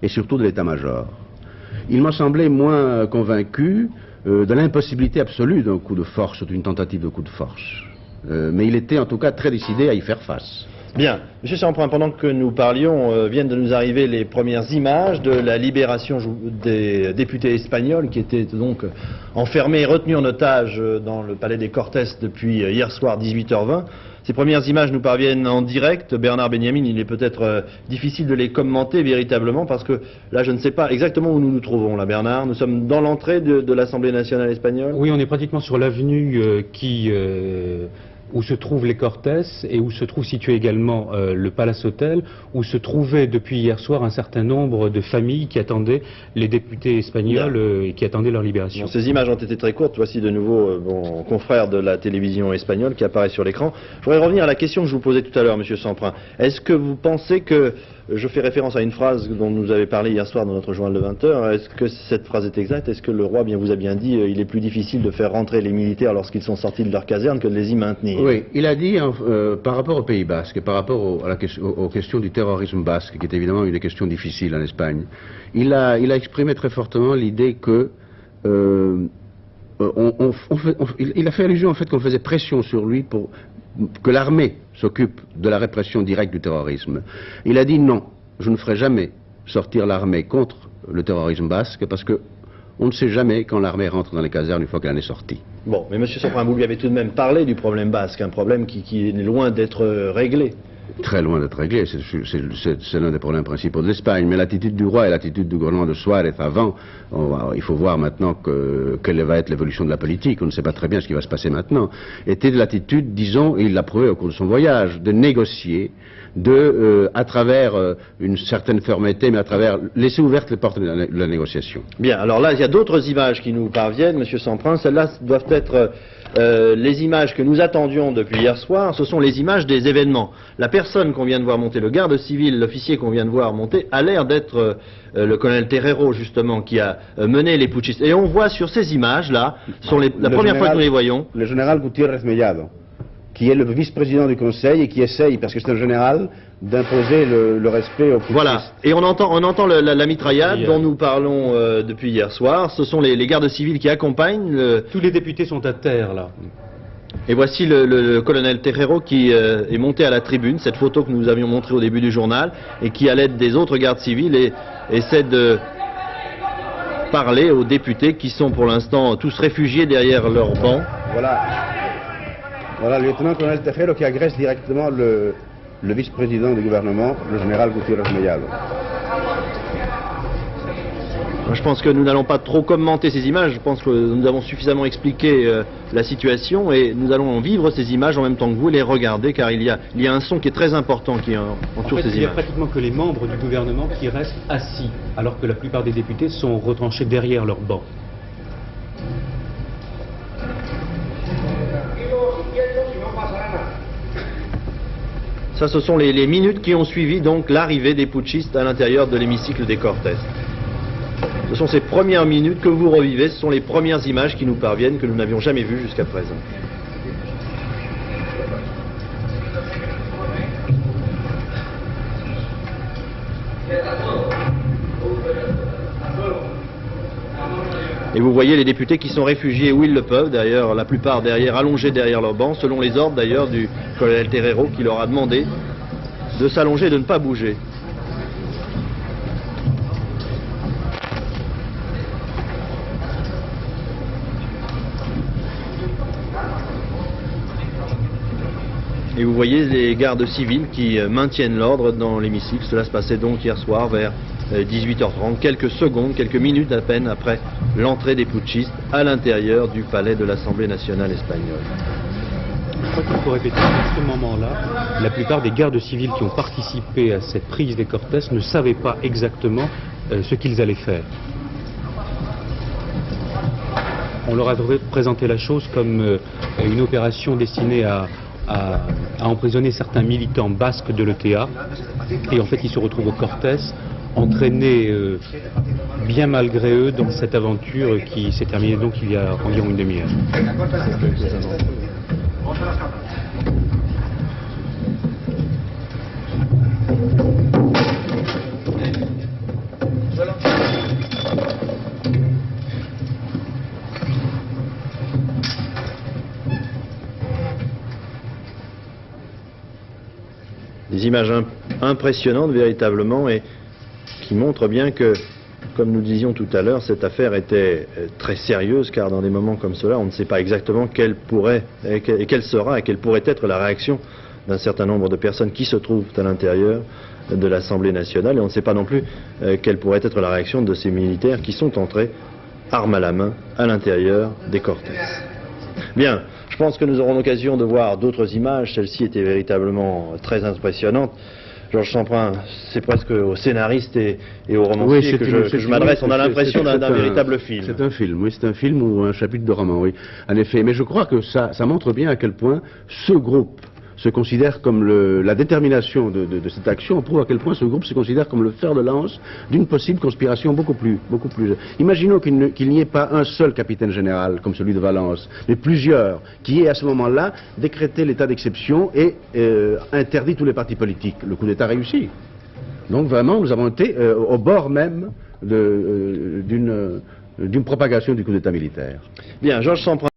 et surtout de l'état-major. Il m'a semblé moins convaincu de l'impossibilité absolue d'un coup de force, d'une tentative de coup de force. Mais il était en tout cas très décidé à y faire face. Bien. Monsieur Semprin, pendant que nous parlions, viennent de nous arriver les premières images de la libération des députés espagnols qui étaient donc enfermés et retenus en otage dans le palais des Cortés depuis hier soir 18h20. Ces premières images nous parviennent en direct. Bernard Benjamin, il est peut-être difficile de les commenter véritablement parce que là, je ne sais pas exactement où nous nous trouvons là, Bernard. Nous sommes dans l'entrée de l'Assemblée nationale espagnole. Oui, on est pratiquement sur l'avenue où se trouvent les Cortés et où se trouve situé également le Palace Hotel, où se trouvait depuis hier soir un certain nombre de familles qui attendaient les députés espagnols et qui attendaient leur libération. Bon, ces images ont été très courtes. Voici de nouveau mon confrère de la télévision espagnole qui apparaît sur l'écran. Je voudrais revenir à la question que je vous posais tout à l'heure, Monsieur Semprin. Est-ce que vous pensez que, je fais référence à une phrase dont nous avez parlé hier soir dans notre journal de 20h, est-ce que cette phrase est exacte? Est-ce que le roi vous a bien dit il est plus difficile de faire rentrer les militaires lorsqu'ils sont sortis de leur caserne que de les y maintenir? Oui, il a dit par rapport au Pays Basque et par rapport aux questions du terrorisme basque, qui est évidemment une question difficile en Espagne, il a exprimé très fortement l'idée que il a fait allusion au fait qu'on faisait pression sur lui pour que l'armée s'occupe de la répression directe du terrorisme. Il a dit non, je ne ferai jamais sortir l'armée contre le terrorisme basque parce que on ne sait jamais quand l'armée rentre dans les casernes une fois qu'elle en est sortie. Bon, mais Monsieur Semprin, vous lui avez tout de même parlé du problème basque, un problème qui est loin d'être réglé. Très loin d'être réglé, c'est l'un des problèmes principaux de l'Espagne. Mais l'attitude du roi et l'attitude du gouvernement de Suarez avant, il faut voir maintenant quelle va être l'évolution de la politique, on ne sait pas très bien ce qui va se passer maintenant, était de l'attitude, disons, et il l'a prouvé au cours de son voyage, de négocier, à travers une certaine fermeté, mais à travers laisser ouvertes les portes de la négociation. Bien, alors là, il y a d'autres images qui nous parviennent, Monsieur Semprin. Celles-là doivent être les images que nous attendions depuis hier soir. Ce sont les images des événements. La personne qu'on vient de voir monter, le garde civil, l'officier qu'on vient de voir monter, a l'air d'être le colonel Terrero, justement, qui a mené les putschistes. Et on voit sur ces images-là, la première fois que nous les voyons, le général Gutiérrez Mellado, qui est le vice-président du Conseil et qui essaye, parce que c'est un général, d'imposer le respect aux putschistes. Voilà, et on entend la mitraillade dont nous parlons depuis hier soir. Ce sont les gardes civils qui accompagnent. Tous les députés sont à terre, là. Et voici le colonel Terrero qui est monté à la tribune, cette photo que nous avions montrée au début du journal, et qui, à l'aide des autres gardes civils, essaie de parler aux députés qui sont pour l'instant tous réfugiés derrière leur banc. Voilà le lieutenant-colonel Terrero qui agresse directement le vice-président du gouvernement, le général Gutiérrez Mellado. Je pense que nous n'allons pas trop commenter ces images, je pense que nous avons suffisamment expliqué la situation et nous allons vivre ces images en même temps que vous, les regarder, car il y a un son qui est très important qui entoure ces images. Il n'y a pratiquement que les membres du gouvernement qui restent assis, alors que la plupart des députés sont retranchés derrière leur banc. Ça, ce sont les minutes qui ont suivi donc l'arrivée des putschistes à l'intérieur de l'hémicycle des Cortés. Ce sont ces premières minutes que vous revivez, ce sont les premières images qui nous parviennent, que nous n'avions jamais vues jusqu'à présent. Et vous voyez les députés qui sont réfugiés où ils le peuvent, d'ailleurs, la plupart allongés derrière leur banc, selon les ordres d'ailleurs du colonel Terrero qui leur a demandé de s'allonger et de ne pas bouger. Et vous voyez les gardes civils qui maintiennent l'ordre dans l'hémicycle. Cela se passait donc hier soir vers 18h30, quelques secondes, quelques minutes à peine après l'entrée des putschistes à l'intérieur du palais de l'Assemblée nationale espagnole. Je crois qu'il faut répéter qu'à ce moment-là, la plupart des gardes civils qui ont participé à cette prise des Cortés ne savaient pas exactement ce qu'ils allaient faire. On leur a présenté la chose comme une opération destinée à emprisonner certains militants basques de l'ETA, et en fait ils se retrouvent aux Cortés, entraînés bien malgré eux dans cette aventure qui s'est terminée donc il y a environ une demi-heure. images impressionnantes véritablement et qui montrent bien que, comme nous disions tout à l'heure, cette affaire était très sérieuse, car dans des moments comme cela, on ne sait pas exactement quelle sera et quelle pourrait être la réaction d'un certain nombre de personnes qui se trouvent à l'intérieur de l'Assemblée nationale, et on ne sait pas non plus quelle pourrait être la réaction de ces militaires qui sont entrés, armes à la main, à l'intérieur des cortèges. Bien, je pense que nous aurons l'occasion de voir d'autres images. Celle-ci était véritablement très impressionnante. Georges Semprin, c'est presque aux scénaristes et aux romanciers que je m'adresse. On a l'impression d'un véritable film. C'est un film, oui, c'est un film ou un chapitre de roman, oui, en effet. Mais je crois que ça montre bien à quel point ce groupe se considère comme la détermination de cette action, prouve à quel point ce groupe se considère comme le fer de lance d'une possible conspiration beaucoup plus. Imaginons qu'il n'y ait pas un seul capitaine général, comme celui de Valence, mais plusieurs, qui aient à ce moment-là décrété l'état d'exception et interdit tous les partis politiques. Le coup d'État réussi. Donc vraiment, nous avons été au bord même d'une propagation du coup d'État militaire. Bien, Georges Semprin.